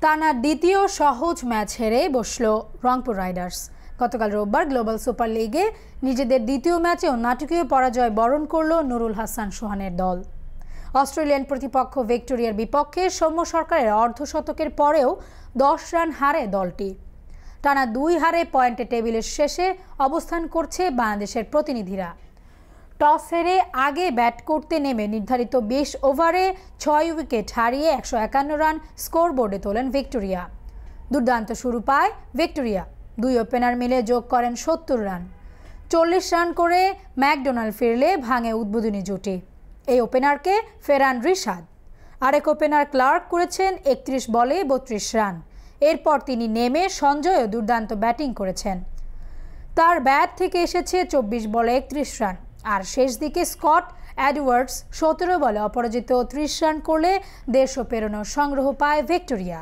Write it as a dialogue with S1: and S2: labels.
S1: টানা দ্বিতীয় সহজ ম্যাচ হেরে বসল রংপুর রাইডার্স। গতকাল রোববার গ্লোবাল সুপার লিগে নিজেদের দ্বিতীয় ম্যাচেও নাটকীয় পরাজয় বরণ করল নুরুল হাসান সোহানের দল। অস্ট্রেলিয়ান প্রতিপক্ষ ভিক্টোরিয়ার বিপক্ষে সৌম্য সরকারের অর্ধশতকের পরেও 10 রান হারে দলটি। টানা 2 হারে পয়েন্টে টেবিলের শেষে অবস্থান করছে বাংলাদেশের প্রতিনিধিরা। টস হেরে আগে ব্যাট করতে নেমে নির্ধারিত 20 ওভারে 6 উইকেট হারিয়ে 151 রান স্কোরবোর্ডে তোলেন ভিক্টোরিয়া। দুর্দান্ত শুরু পায় ভিক্টোরিয়া, 2 ওপেনার মিলে যোগ করেন 70 রান। 40 রান করে ম্যাকডোনাল্ড ফিরলে ভাঙে উদ্বোধনী জুটি। এই ওপেনারকে ফেরান রিশাদ। আরেক ওপেনার ক্লার্ক করেছেন 31 বলে 32 রান। এরপর তিনি নেমে সঞ্জয়ও দুর্দান্ত ব্যাটিং করেছেন। তার ব্যাট থেকে এসেছে 24 বলে 31 রান। আর শেষ দিকে স্কট এডওয়ার্ডস 17 বলে অপরাজিত 30 রান করলে 150 পেরোনোর সংগ্রহ পায় ভিক্টোরিয়া।